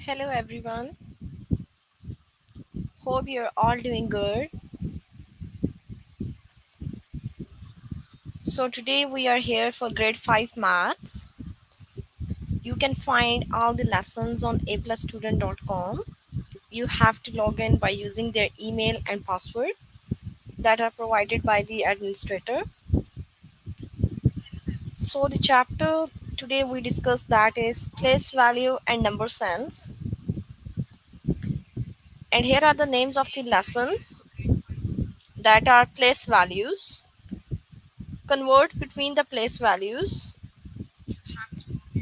Hello everyone. Hope you're all doing good. So today we are here for grade 5 maths. You can find all the lessons on aplusstudent.com. You have to log in by using their email and password that are provided by the administrator. So the chapter today we discuss that is place value and number sense. And here are the names of the lesson that are place values. Convert between the place values.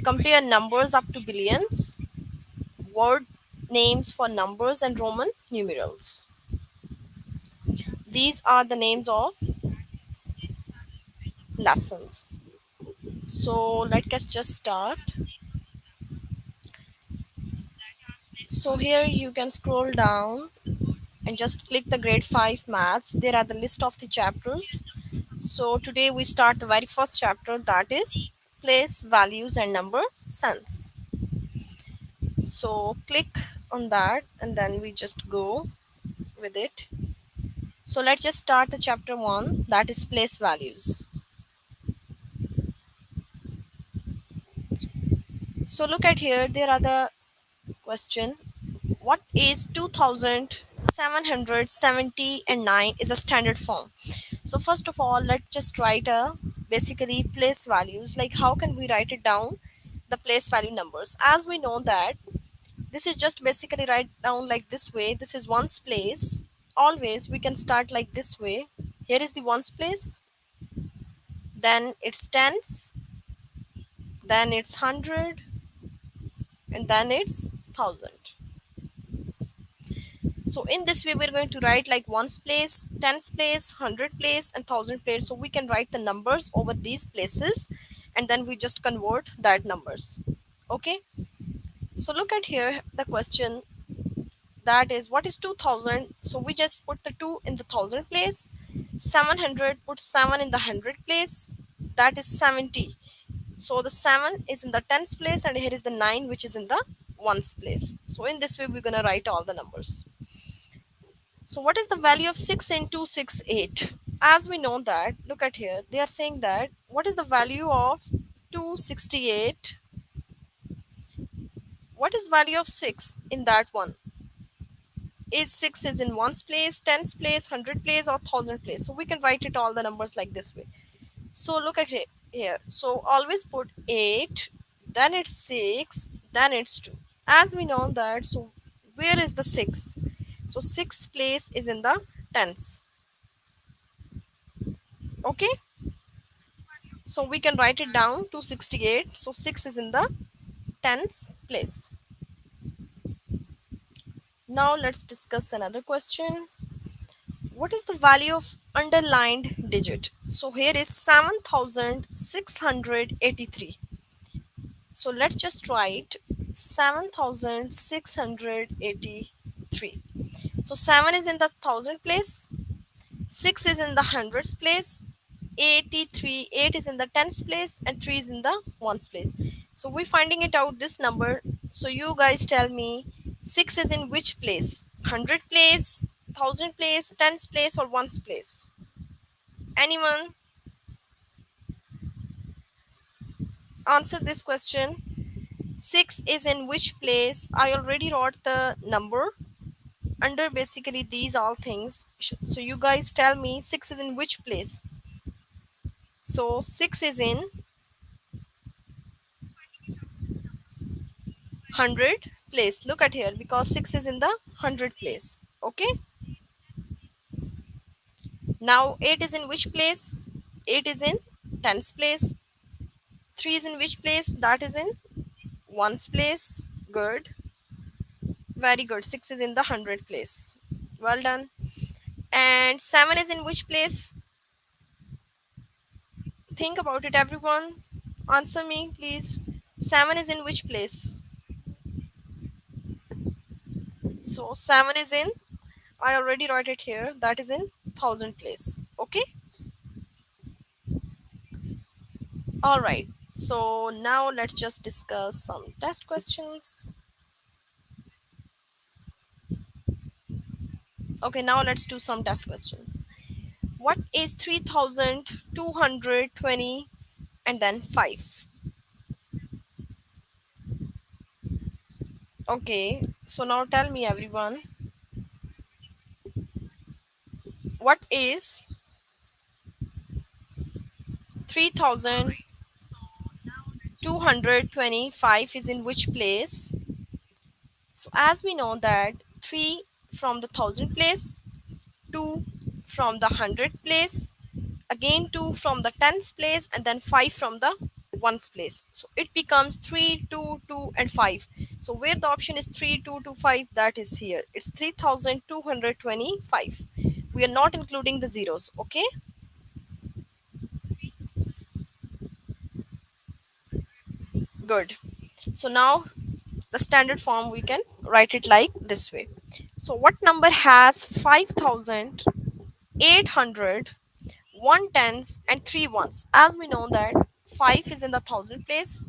Compare numbers up to billions. Word names for numbers and Roman numerals. These are the names of lessons. So let's just start. So here you can scroll down and just click the grade 5 maths. There are the list of the chapters. So today we start the very first chapter, that is place values and number sense. So click on that and then we just go with it. So let's just start the chapter 1, that is place values. So look at here, there are the question. What is 2779 is a standard form? So first of all, let's just write a basically place values. Like how can we write it down? The place value numbers. As we know that this is just basically write down like this way. This is ones place. Always we can start like this way. Here is the ones place. Then it's tens. Then it's hundred. And then it's thousand. So in this way, we're going to write like ones place, tens place, hundred place, and thousand place. So we can write the numbers over these places, and then we just convert that numbers. Okay. So look at here the question, that is what is 2000. So we just put the 2 in the thousand place. 700, put 7 in the hundred place. That is 70. So the 7 is in the tens place, and here is the 9 which is in the ones place. So in this way we're gonna write all the numbers. So what is the value of 6 in 268? As we know that, look at here, they are saying that what is the value of 268? What is value of 6 in that one? Is 6 is in ones place, tens place, hundred place, or thousand place? So we can write it all the numbers like this way. So look at it here. So always put 8, then it's 6, then it's 2. As we know that, so where is the 6? So 6th place is in the tens. Okay, so we can write it down to 68. So 6 is in the tens place. Now let's discuss another question. What is the value of underlined digit? So here is 7683. So let's just write 7683. So 7 is in the thousand place, 6 is in the hundreds place, 83, 8 is in the tens place, and 3 is in the ones place. So we're finding it out this number. So you guys tell me 6 is in which place? 100 place, thousand place, tens place, or ones place? Anyone answer this question? 6 is in which place? I already wrote the number under basically these all things. So you guys tell me 6 is in which place? So 6 is in 100 place. Look at here because 6 is in the 100 place. Okay. Now 8 is in which place? 8 is in tens place. 3 is in which place? That is in ones place. Good. Very good. 6 is in the 100 place. Well done. And 7 is in which place? Think about it, everyone. Answer me, please. 7 is in which place? So 7 is in, I already wrote it here, that is in thousand place. Okay. All right. So now let's just discuss some test questions. Okay, now let's do some test questions. What is 3220 and then 5? Okay, so now tell me everyone, what is 3225 is in which place? So as we know that 3 from the thousand place, 2 from the hundred place, again 2 from the tens place, and then 5 from the ones place. So it becomes 3, 2, 2, and 5. So where the option is 3, 2, 2, 5, that is here. It's 3225. We are not including the zeros. Okay, good. So now the standard form we can write it like this way. So what number has 5800, one tens and three ones? As we know that 5 is in the thousand place,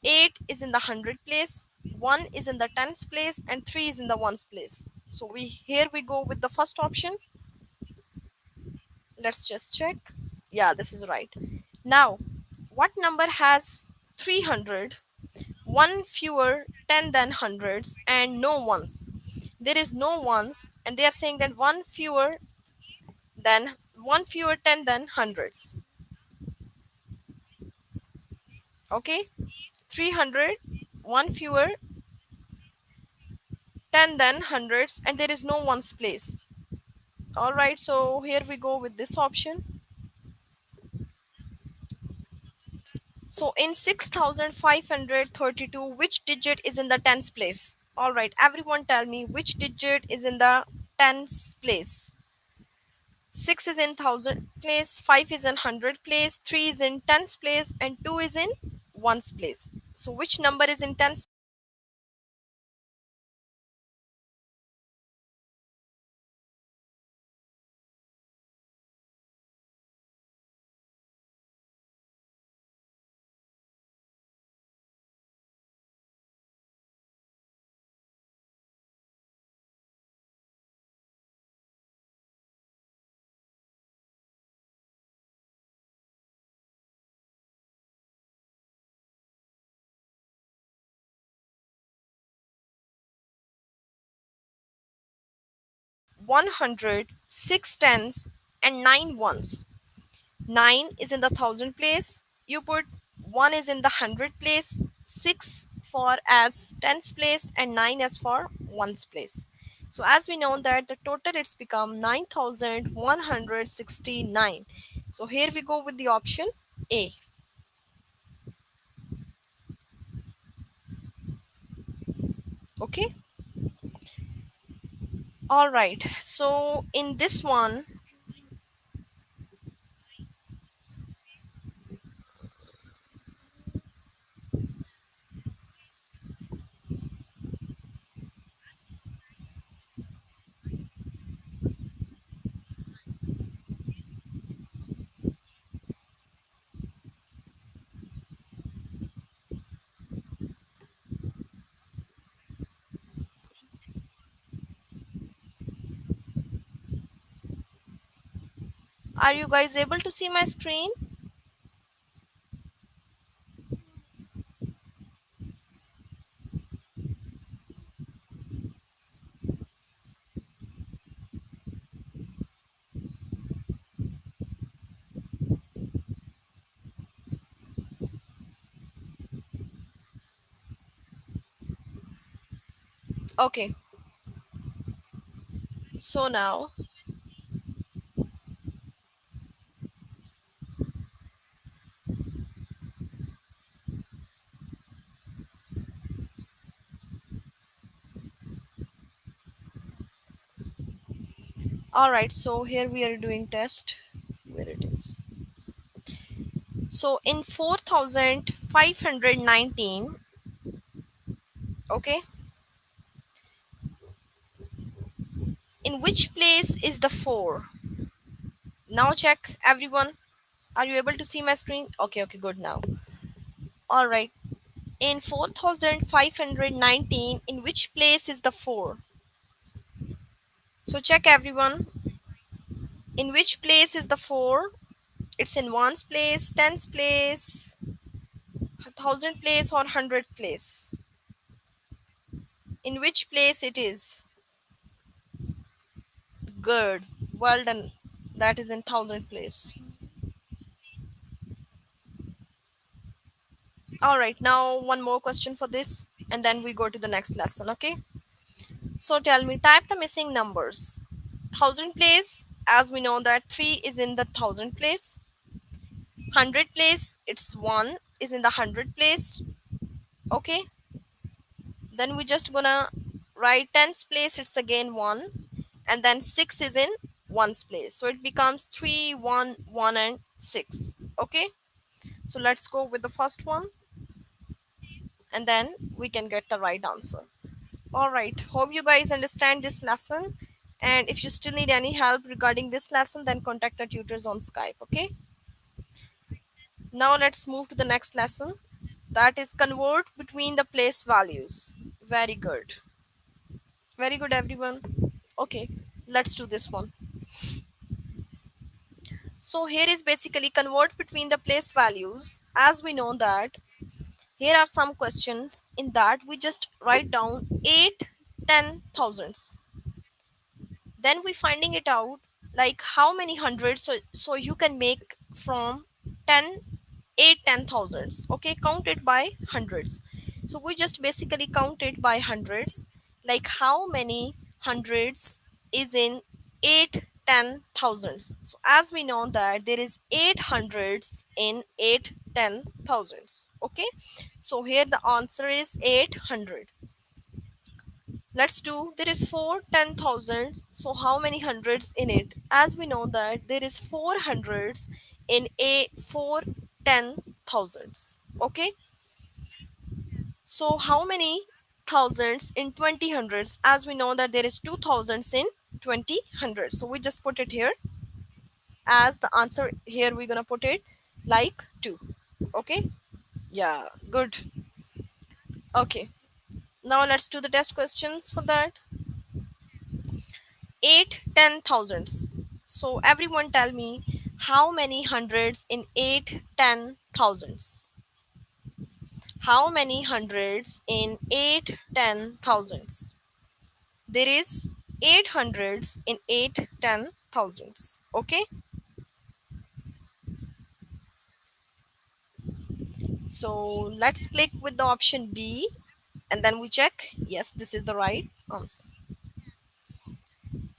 8 is in the hundred place, 1 is in the tens place, and 3 is in the ones place. So we go with the first option. Let's just check. Yeah, this is right. Now, what number has 300, one fewer 10 than hundreds, and no ones? There is no ones, and they are saying that one fewer 10 than hundreds. Okay, 300, one fewer 10 than hundreds, and there is no ones place. All right, so here we go with this option. So in 6532, which digit is in the tens place? All right, everyone tell me which digit is in the tens place. 6 is in thousand place, 5 is in hundred place, 3 is in tens place, and 2 is in ones place. So which number is in tens? 100, 6 tens, and 9 ones. 9 is in the thousand place. You put 1 is in the hundred place, 6 for as tens place, and 9 as for ones place. So as we know that the total it's become 9169. So here we go with the option A. Okay. All right. So in this one, are you guys able to see my screen? Okay. So now, all right. So here we are doing test. Where it is. So in 4519, okay, in which place is the 4? Now check everyone. Are you able to see my screen? Okay, okay, good now. All right. In 4519, in which place is the 4? So check everyone. In which place is the 4? It's in ones place, tens place, thousand place, or hundred place. In which place it is? Good. Well done. That is in thousand place. All right. Now one more question for this, and then we go to the next lesson. Okay. So tell me, type the missing numbers. Thousand place, as we know that 3 is in the thousand place. Hundred place, it's 1 is in the hundred place. Okay. Then we just gonna write tens place, it's again 1, and then 6 is in ones place, so it becomes 3, 1, 1, and 6. Okay, so let's go with the first one, and then we can get the right answer. All right, hope you guys understand this lesson, and if you still need any help regarding this lesson, then contact the tutors on Skype. Okay, now let's move to the next lesson, that is convert between the place values. Very good, very good everyone. Okay, let's do this one. So here is basically convert between the place values. As we know that here are some questions in that we just write down 8, 10 thousands. Then we finding it out like how many hundreds, so you can make from 10, 8, 10 thousands. Okay, count it by hundreds. So we just basically count it by hundreds, like how many hundreds is in 8, 10 thousands. So as we know that there is 8 hundreds in 8, 10 thousands. Okay, so here the answer is 800. Let's do, there is 4 10 thousands. So how many hundreds in it? As we know that there is 4 hundreds in a 4 10 thousands. Okay. So how many thousands in 20 hundreds? As we know that there is 2 thousands in 20 hundreds. So we just put it here as the answer. Here we're gonna put it like 2. Okay. Yeah. Good. Okay. Now let's do the test questions for that. 8 10 thousands. So everyone tell me how many hundreds in 8 10 thousands. How many hundreds in 8 10 thousands? There is 8 hundreds in 8 10 thousands. Okay, so let's click with the option B, and then we check. Yes, this is the right answer.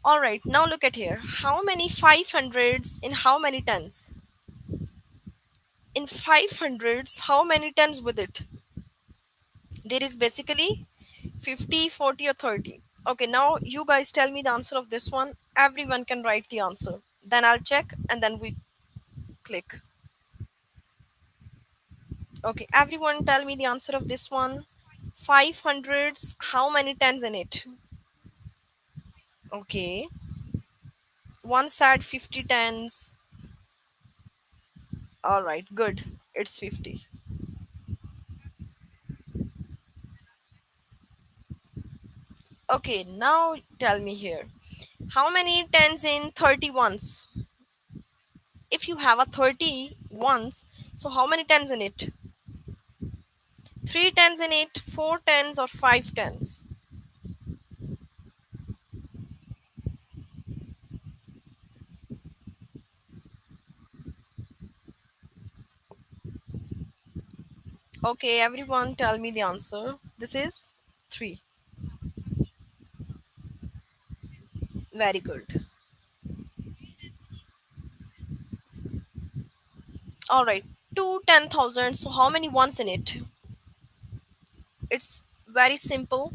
All right, now look at here. How many 500s in how many tens? In 500s, how many tens with it? There is basically 50, 40, or 30. Okay, now you guys tell me the answer of this one. Everyone can write the answer. Then I'll check and then we click. Okay, everyone tell me the answer of this one. 500s, how many tens in it? Okay, one side 50 tens. All right, good. It's 50. Okay, now tell me here. How many tens in 30 ones? If you have a 30 ones, so how many tens in it? Three tens in it, four tens, or five tens? Okay, everyone tell me the answer. This is three. Very good. All right, two 10,000. So how many ones in it? It's very simple.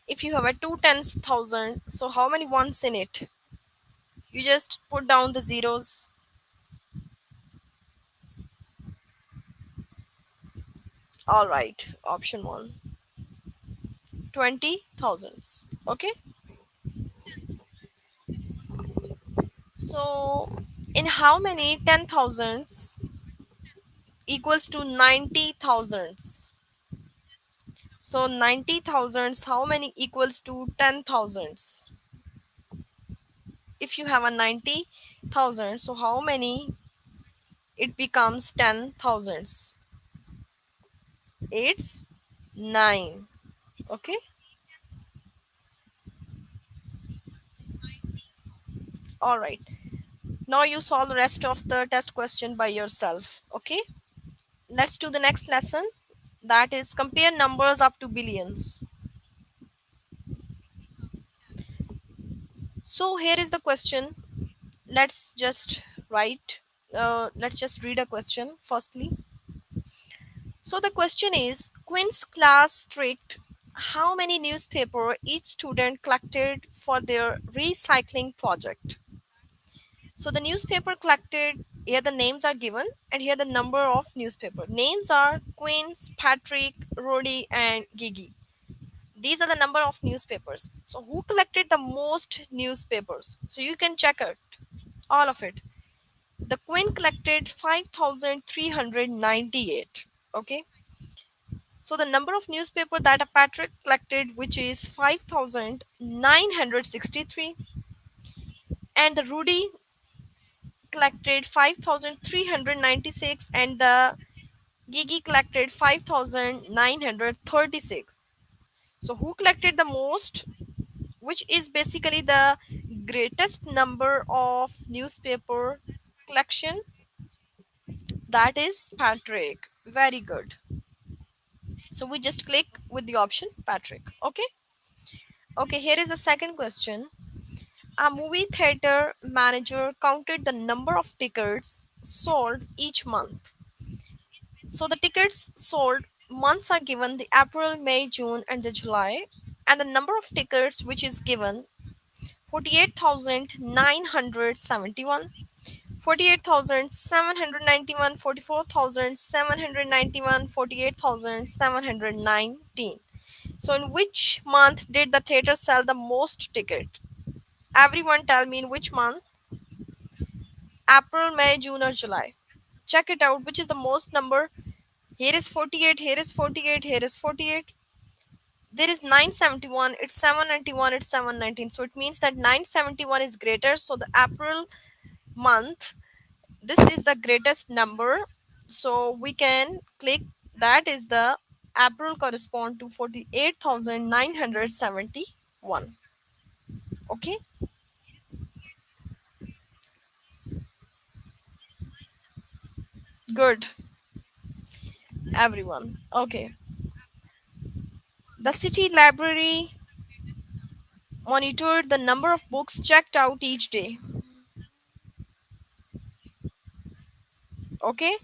If you have a two 10,000, so how many ones in it? You just put down the zeros. All right, option one. 20 thousands. Okay. So in how many 10,000s equals to 90 thousands? So 90 thousands, how many equals to 10 thousands? if you have a 90,000, so how many it becomes 10,000s? It's 9. Okay. All right. Now you solve the rest of the test question by yourself. Okay. Let's do the next lesson. That is compare numbers up to billions. So here is the question. Let's just write. Let's just read a question firstly. So the question is, Quinn's class strict how many newspaper each student collected for their recycling project. So the newspaper collected, here the names are given and here the number of newspaper. Names are Queens, Patrick, Rody and Gigi. These are the number of newspapers. So who collected the most newspapers? So you can check it, all of it. The Queen collected 5,398. Okay. So the number of newspaper that a Patrick collected, which is 5,963, and the Rudy collected 5,396, and the Gigi collected 5,936. So who collected the most, which is basically the greatest number of newspaper collection? That is Patrick. Very good. So we just click with the option Patrick. Okay. Okay, here is the second question. A movie theater manager counted the number of tickets sold each month. So the tickets sold months are given the April, May, June, and the July, and the number of tickets which is given 48,971, 48,791, 44,791, 48,719. So in which month did the theater sell the most ticket? Everyone tell me in which month? April, May, June or July? Check it out. Which is the most number? Here is 48, here is 48, here is 48. There is 971, it's 791, it's 719. So it means that 971 is greater. So the April month, this is the greatest number. So we can click that is the April correspond to 48,971. Okay, good, everyone. Okay, the city library monitored the number of books checked out each day. Okay,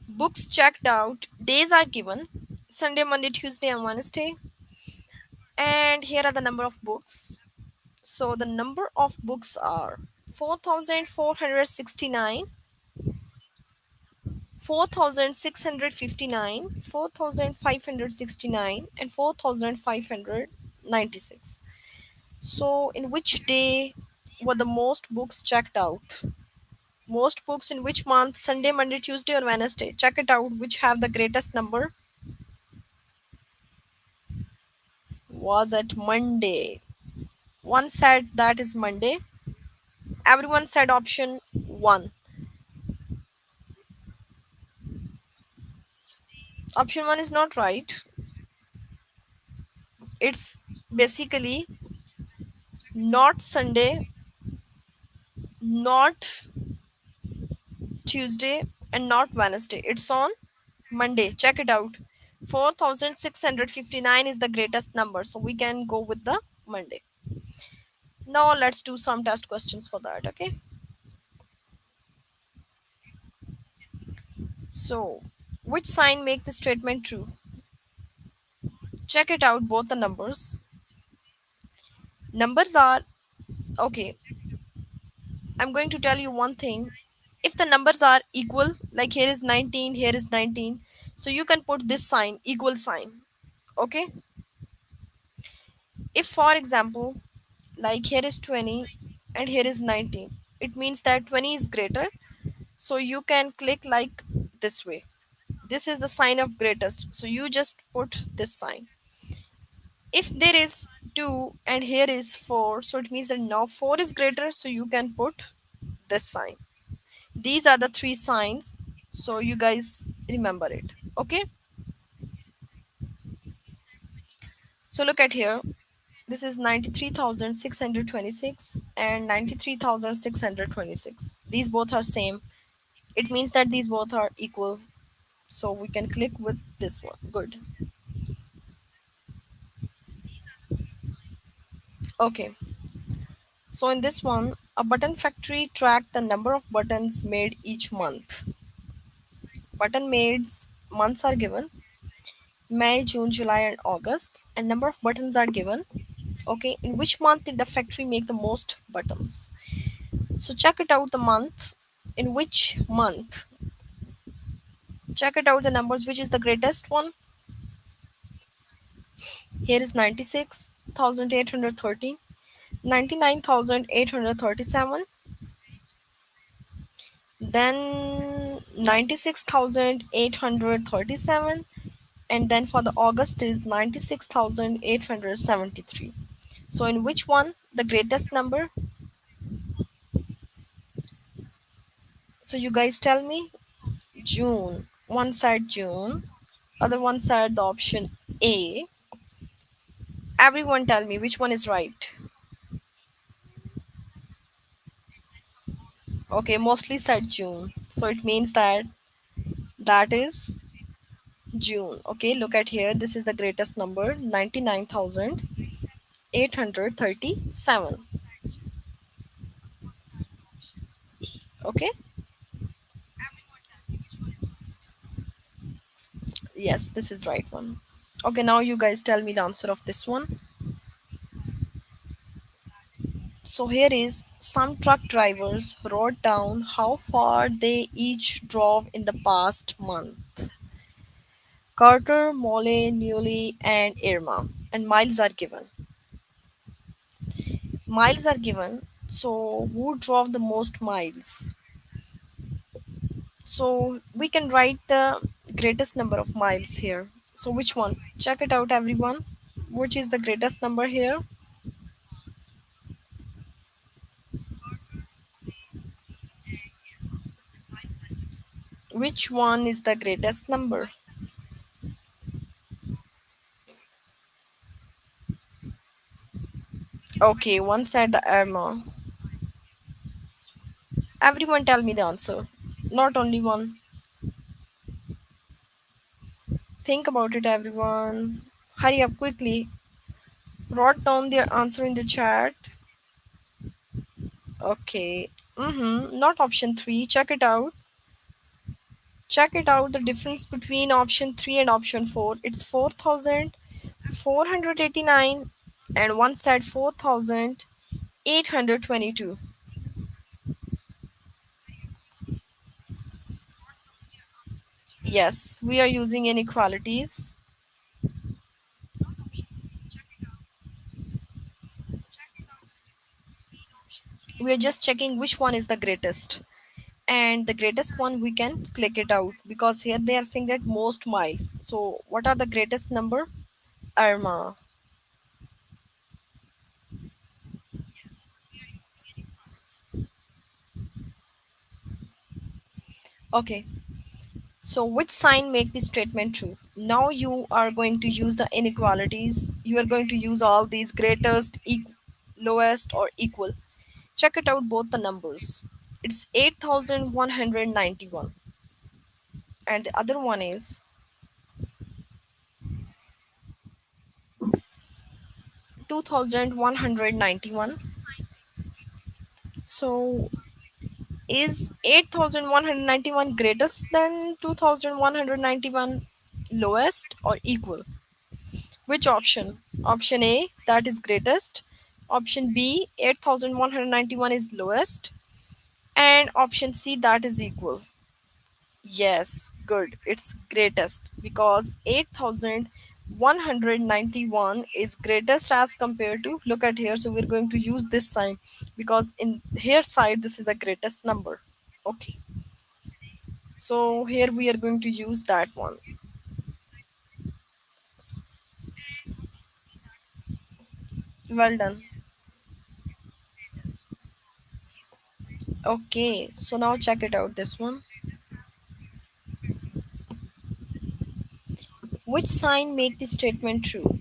books checked out days are given: Sunday, Monday, Tuesday, and Wednesday. And here are the number of books. So the number of books are 4,469, 4,659, 4,569, and 4,596. So in which day were the most books checked out? Most books in which month? Sunday, Monday, Tuesday, or Wednesday? Check it out. Which have the greatest number? Was it Monday? One said that is Monday. Everyone said option 1. Option 1 is not right. It's basically not Sunday, not Tuesday, and not Wednesday. It's on Monday. Check it out. 4,659 is the greatest number. So we can go with the Monday. Now let's do some test questions for that. Okay. So which sign make the statement true? Check it out, both the numbers. Numbers are okay. I'm going to tell you one thing. If the numbers are equal, like here is 19, here is 19, so you can put this sign, equal sign. Okay. If for example, like here is 20 and here is 19, it means that 20 is greater. So you can click like this way. This is the sign of greatest. So you just put this sign. If there is 2 and here is 4, so it means that now 4 is greater, so you can put this sign. These are the three signs, so you guys remember it. Okay, so look at here. This is 93,626 and 93,626. These both are same. It means that these both are equal. So we can click with this one. Good. Okay. So in this one, a button factory tracked the number of buttons made each month. Button made months are given: May, June, July, and August, and number of buttons are given. Okay, in which month did the factory make the most buttons? So check it out the month. In which month? Check it out the numbers. Which is the greatest one? Here is 96,830, 99,837, then 96,837, and then for the August is 96,873. So in which one the greatest number? So you guys tell me. June. One side June, other one side the option A. Everyone tell me which one is right. Okay, mostly said June. So it means that that is June. Okay, look at here. This is the greatest number, 99,837. Okay, yes, this is right one. Okay, now you guys tell me the answer of this one. So here is some truck drivers wrote down how far they each drove in the past month. Carter, Molly, Newly, and Irma. And miles are given. Miles are given. So who drove the most miles? So we can write the greatest number of miles here. So which one? Check it out, everyone. Which is the greatest number here? Which one is the greatest number? Okay, one said the Irma. Everyone tell me the answer. Not only one. Think about it, everyone. Hurry up quickly. Write down their answer in the chat. Okay. Not option 3. Check it out. Check it out. The difference between option 3 and option 4. It's 4,489 and one said 4,822. Yes, we are using inequalities. We are just checking which one is the greatest. And the greatest one we can click it out because here they are saying that most miles. So what are the greatest number? Irma. Okay. So which sign make this statement true? Now you are going to use the inequalities. You are going to use all these greatest, lowest or equal. Check it out both the numbers. It's 8,191 and the other one is 2,191. So is 8,191 greatest than 2,191 lowest or equal? Which option? Option A, that is greatest. Option B, 8,191 is lowest. And option C, that is equal. Yes, good. It's greatest because 8,191 is greatest as compared to, look at here. So we're going to use this sign because in here side, this is the greatest number. Okay. So here we are going to use that one. Well done. Okay, so now check it out this one. Which sign make the statement true?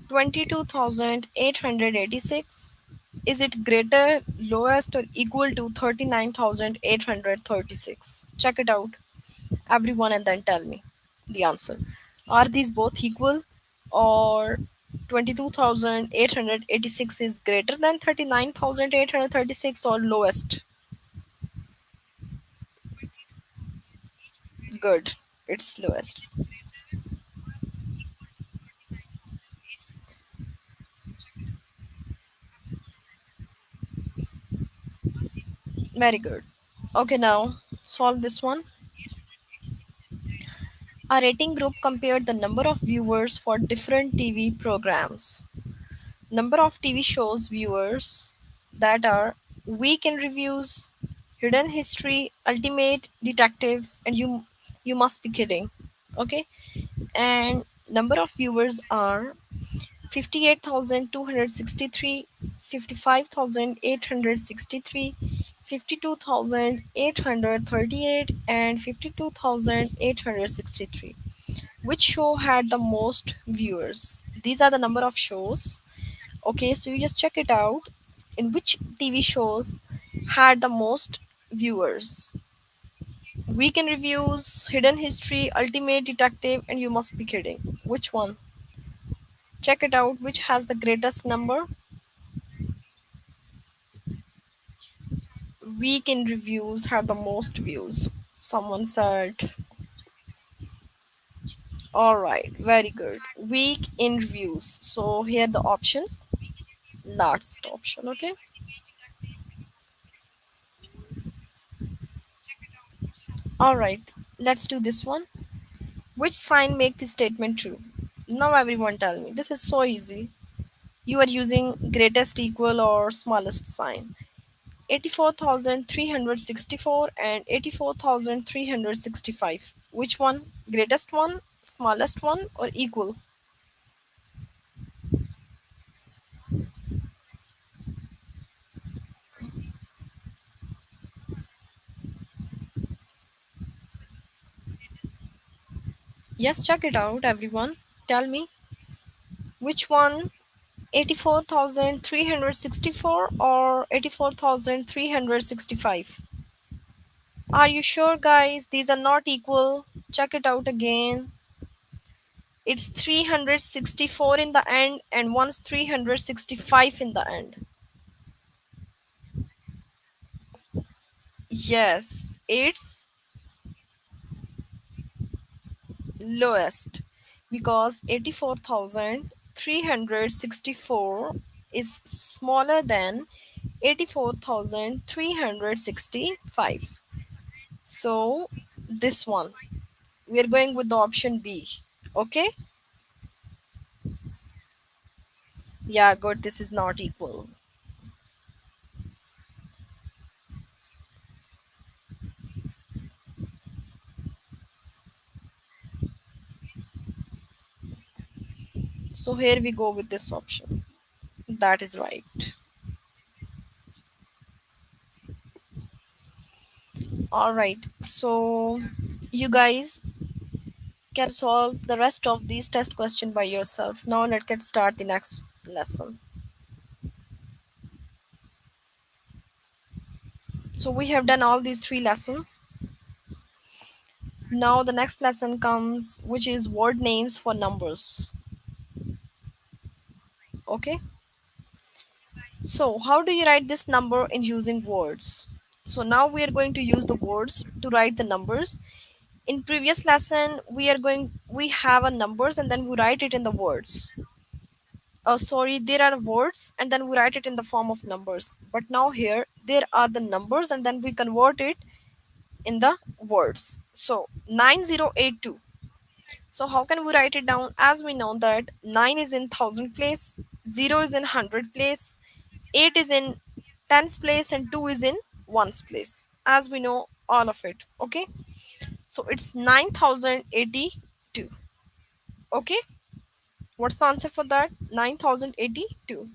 22,886. Is it greater, lowest, or equal to 39,836? Check it out, everyone, and then tell me the answer. Are these both equal, or 22,886 is greater than 39,836, or lowest? Good, it's lowest. Very good. Okay, now solve this one. A rating group compared the number of viewers for different TV programs. Number of TV shows viewers that are weekend reviews, hidden history, ultimate detectives, and you must be kidding. Okay? And number of viewers are 58,263, 55,863, 52,838, and 52,863. Which show had the most viewers? These are the number of shows. Okay, so you just check it out. In which TV shows had the most viewers? Weekend reviews, hidden history, ultimate detective, and you must be kidding. Which one? Check it out. Which has the greatest number? Weekend reviews had the most views. Someone said, all right, very good. Week in reviews. So here the option, last option. Okay. All right, let's do this one. Which sign make this statement true? Now everyone tell me. This is so easy. You are using greatest equal or smallest sign. 84,364 and 84,365. Which one? Greatest one, smallest one, or equal? Yes, check it out, everyone. Tell me which one, 84,364 or 84,365? Are you sure, guys? These are not equal. Check it out again. It's 364 in the end, and one's 365 in the end. Yes, it's lowest because 84,364 is smaller than 84,365. So, this one, we are going with the option B. Okay? Yeah, good. This is not equal. So, here we go with this option. That is right. All right. So, you guys can solve the rest of these test question by yourself. Now let's get start the next lesson. So we have done all these three lessons. Now the next lesson comes, which is word names for numbers. Okay. So how do you write this number in using words? So now we are going to use the words to write the numbers. In previous lesson, we have a numbers and then we write it in the words. Oh, sorry, there are words and then we write it in the form of numbers. But now here there are the numbers and then we convert it in the words. So 9082. So how can we write it down? As we know that 9 is in thousand place, 0 is in hundred place, 8 is in tens place, and 2 is in ones place. As we know all of it. Okay. So it's 9082. Okay. What's the answer for that? 9082.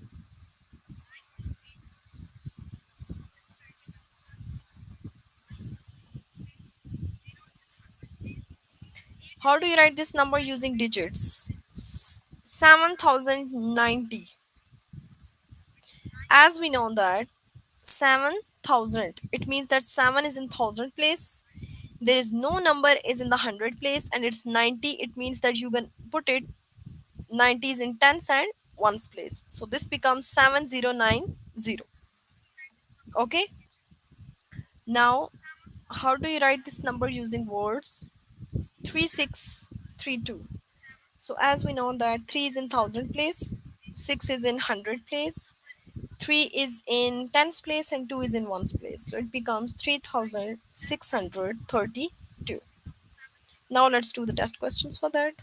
How do you write this number using digits? 7090. As we know that 7000, it means that 7 is in thousand place. There is no number is in the hundred place, and it's 90. It means that you can put it 90s in tens and ones place. So this becomes 7090. Okay. Now, how do you write this number using words? 3632. So as we know that 3 is in thousand place, 6 is in hundred place, 3 is in tens place, and 2 is in ones place. So it becomes 3632. Now let's do the test questions for that.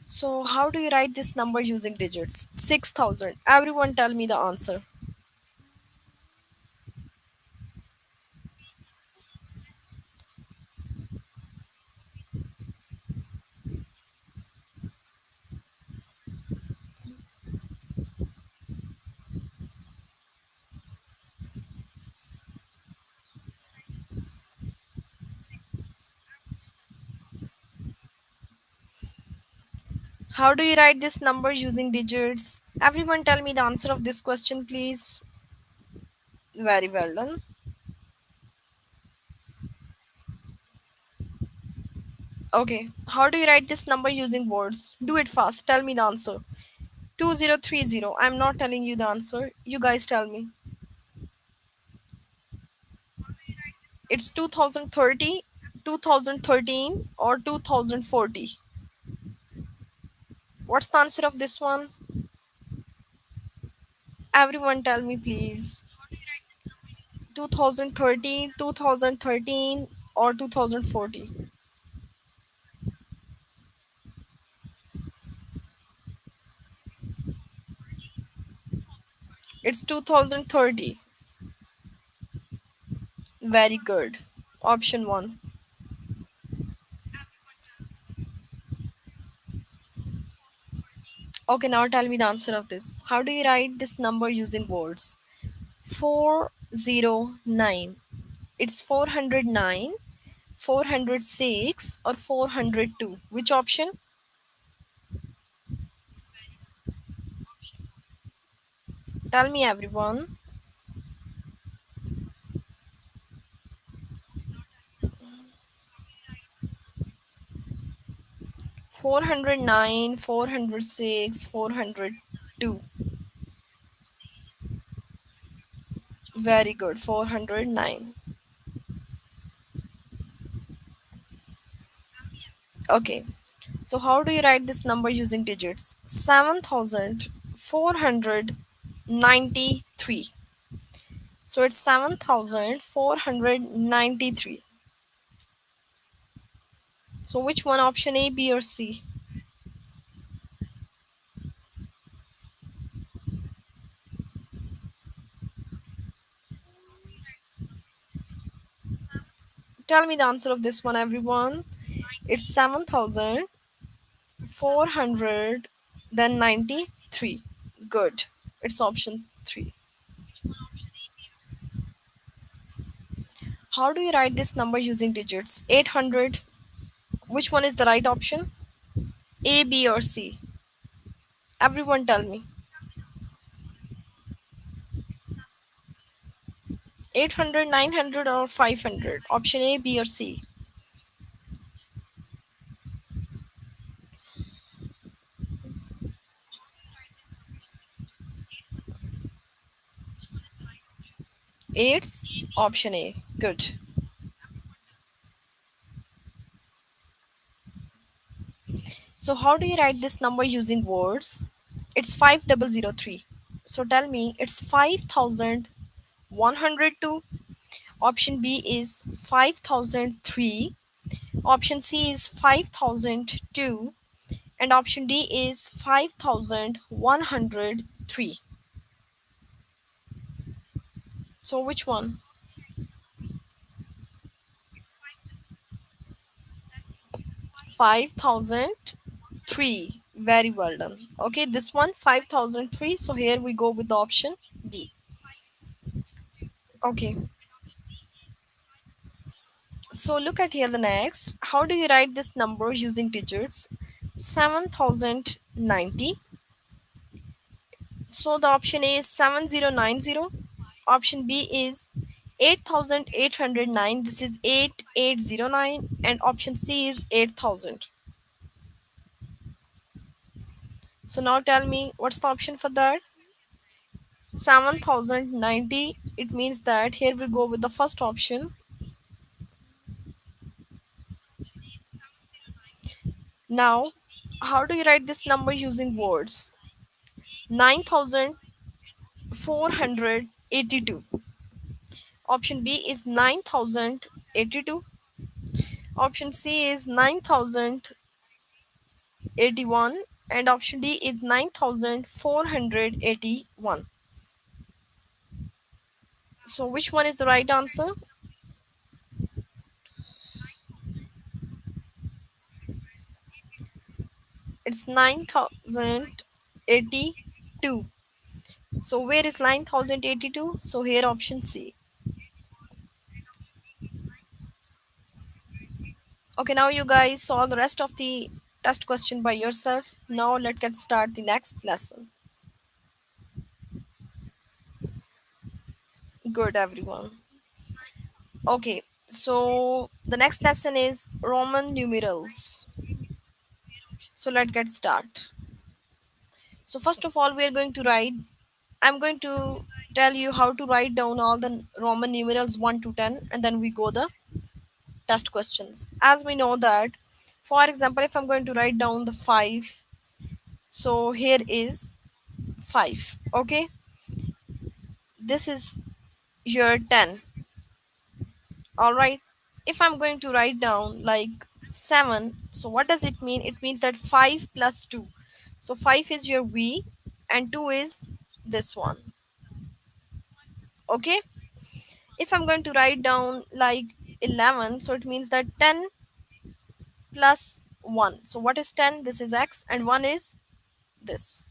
So how do you write this number using digits? 6000. Everyone tell me the answer. How do you write this number using digits? Everyone tell me the answer of this question, please. Very well done. Okay. How do you write this number using words? Do it fast. Tell me the answer. 2030. I'm not telling you the answer. You guys tell me. It's 2030, 2013, or 2040. What's the answer of this one? Everyone tell me, please. 2013, 2013, or 2040. It's 2030. Very good. Option 1. Okay, now tell me the answer of this. How do you write this number using words? 409. It's 409, 406, or 402. Which option? Tell me, everyone. 409, 406, 402. Very good. 409. Okay. So how do you write this number using digits? 7493. So it's 7493. So which one, option A, B, or C? Tell me the answer of this one, everyone. It's 7400, then 93. Good. It's option 3. How do you write this number using digits? 800. Which one is the right option? A, B, or C? Everyone tell me. 800, 900, or 500? Option A, B, or C? It's option A. Good. So how do you write this number using words? It's 5003. So tell me, it's 5102. Option B is 5003. Option C is 5002. And option D is 5103. So which one? 5003. Very well done. Okay, this one 5003. So here we go with the option B. Okay, so look at here the next. How do you write this number using digits? 7090. So the option A is 7090. Option B is 8809. This is 8809. And option C is 8000. So now tell me what's the option for that? 7090. It means that here we go with the first option. Now, how do you write this number using words? 9482. Option B is 9082. Option C is 9081. And option D is 9481. So, which one is the right answer? It's 9082. So, where is 9082? So, here option C. Okay, now you guys solve the rest of the test question by yourself. Now, let's get start the next lesson. Good, everyone. Okay, so the next lesson is Roman numerals. So, let's get start. So, first of all, we are going to write. I'm going to tell you how to write down all the Roman numerals 1 to 10, and then we go the test questions. As we know that, for example, if I'm going to write down the 5, so here is 5. Okay, this is your 10. All right, if I'm going to write down like 7, so what does it mean? It means that 5 plus 2. So 5 is your V and 2 is this one. Okay, if I'm going to write down like 11, so it means that 10 plus 1. So what is 10? This is x and 1 is this.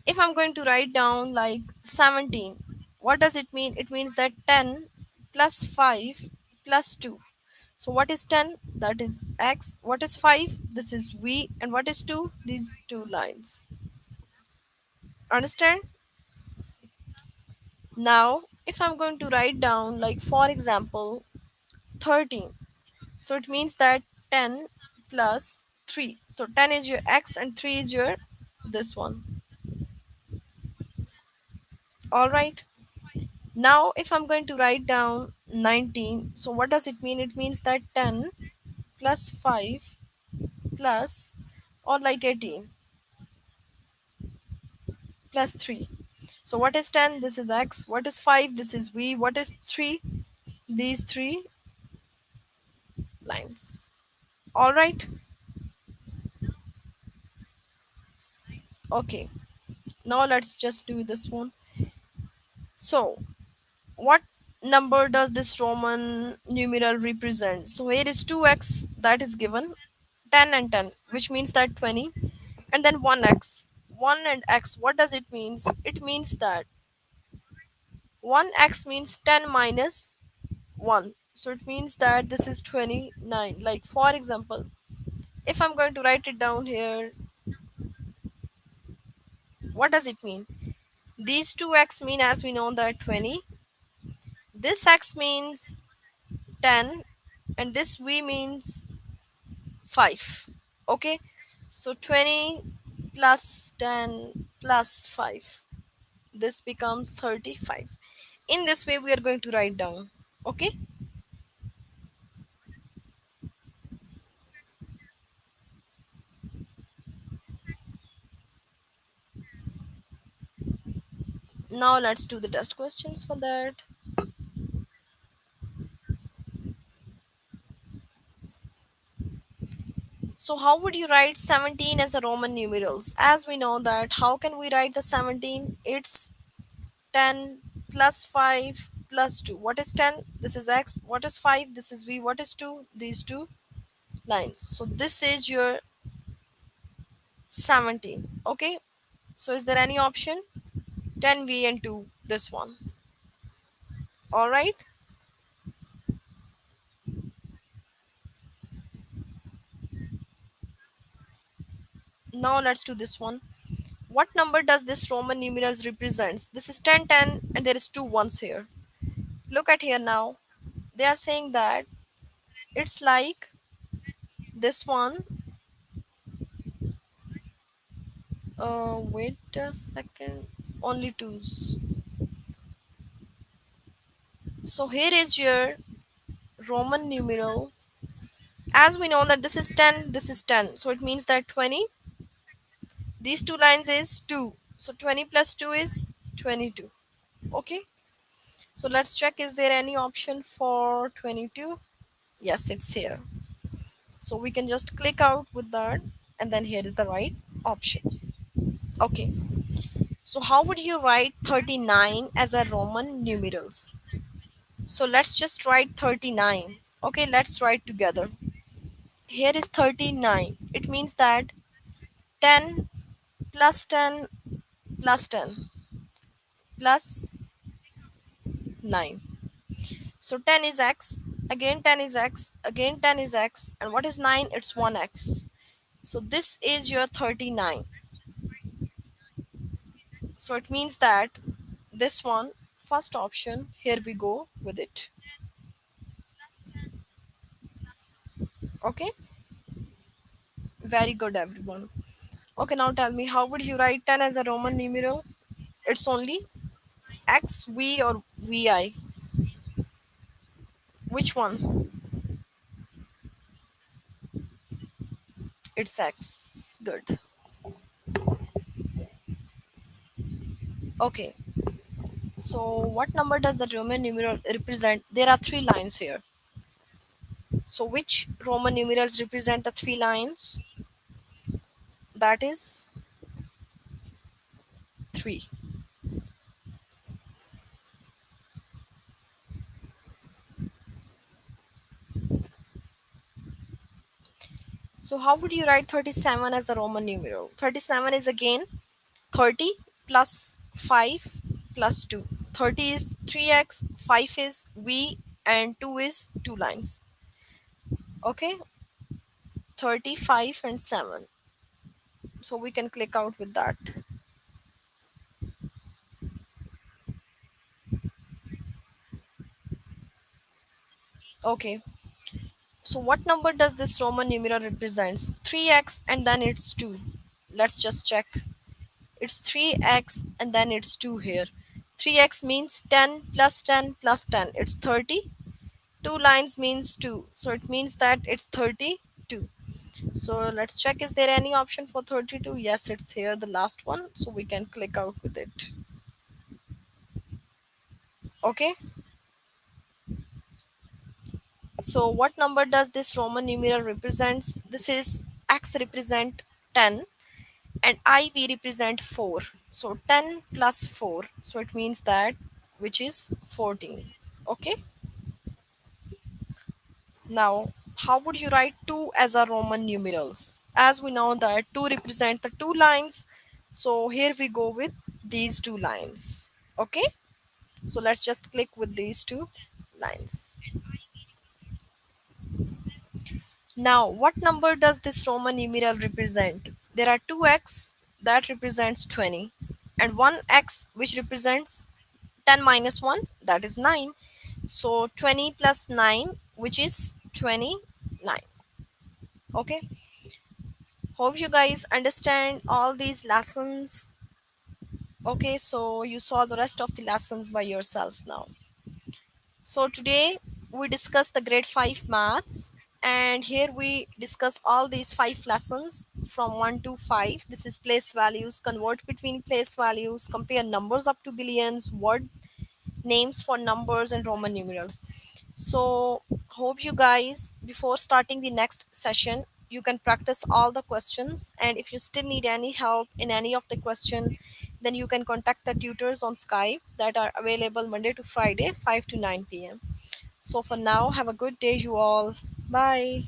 If I'm going to write down like 17, what does it mean? It means that 10 plus 5 plus 2. So what is 10? That is x. What is 5? This is v. And what is 2? These two lines. Understand? Now, if I'm going to write down like for example 13, so it means that 10 plus 3. So 10 is your x and 3 is your this one. All right. Now, if I'm going to write down 19, so what does it mean? It means that 10 plus 5 plus or like 18 plus 3. So, what is 10? This is x. What is 5? This is v. What is 3? These three lines. All right. Okay. Now, let's just do this one. So, what number does this Roman numeral represent? So, here is 2x that is given, 10 and 10, which means that 20, and then 1x. 1 and x, what does it means? It means that 1x means 10 minus 1. So it means that this is 29. Like for example, if I'm going to write it down here, what does it mean? These two x mean, as we know, that 20. This x means 10 and this v means 5. Okay, so 20 plus 10 plus 5, this becomes 35. In this way we are going to write down. Okay, now let's do the test questions for that. So how would you write 17 as a Roman numerals? As we know that, how can we write the 17? It's 10 plus 5 plus 2. What is 10? This is x. What is 5? This is v. What is 2? These two. lines. So this is your 17. Okay, so is there any option? 10v and 2, this one. All right, now let's do this one. What number does this Roman numerals represents? This is 10, 10, and there is two ones here. Look at here now. They are saying that it's like this one. Wait a second. Only twos. So here is your Roman numeral. As we know that this is 10, this is 10. So it means that 20. These two lines is 2. So 20 plus 2 is 22. Okay. So let's check, is there any option for 22? Yes, it's here. So we can just click out with that, and then here is the right option. Okay. So how would you write 39 as a Roman numerals? So let's just write 39. Okay, let's write together. Here is 39. It means that 10 plus 10 plus 10 plus 9. So 10 is x, again 10 is x, again 10 is x, and what is 9? It's 1x. So this is your 39. So it means that this one, first option, here we go with it. Okay, very good, everyone. Okay, now tell me, how would you write 10 as a Roman numeral? It's only x, v, or vi. Which one? It's x. Good. Okay, so what number does the Roman numeral represent? There are three lines here. So which Roman numerals represent the three lines? That is 3. So how would you write 37 as a Roman numeral? 37 is again 30 plus 5 plus 2. 30 is 3x, 5 is v, and 2 is 2 lines. Okay, 35 and 7. So we can click out with that. Okay, so what number does this Roman numeral represents? 3x and then it's 2. Let's just check. It's 3x and then it's 2 here. 3x means 10 plus 10 plus 10. It's 30. 2 lines means 2. So it means that it's 32. So let's check, is there any option for 32? Yes, it's here, the last one. So we can click out with it. Okay. So what number does this Roman numeral represents? This is x represent 10 and IV represent 4. So 10 plus 4. So it means that which is 14. Okay. Now, how would you write 2 as a Roman numerals? As we know that 2 represent the two lines. So here we go with these two lines. Okay. So let's just click with these two lines. Now, what number does this Roman numeral represent? There are two x that represents 20 and one x which represents 10 minus 1, that is 9. So 20 plus 9, which is 29. Okay. Hope you guys understand all these lessons. Okay, so you saw the rest of the lessons by yourself now. So today we discuss the grade 5 maths, and here we discuss all these 5 lessons from 1 to 5. This is place values, convert between place values, compare numbers up to billions, word names for numbers, and Roman numerals. So hope you guys, before starting the next session, you can practice all the questions, and if you still need any help in any of the question, then you can contact the tutors on Skype that are available Monday to Friday 5 to 9 p.m. So for now, have a good day, you all. Bye.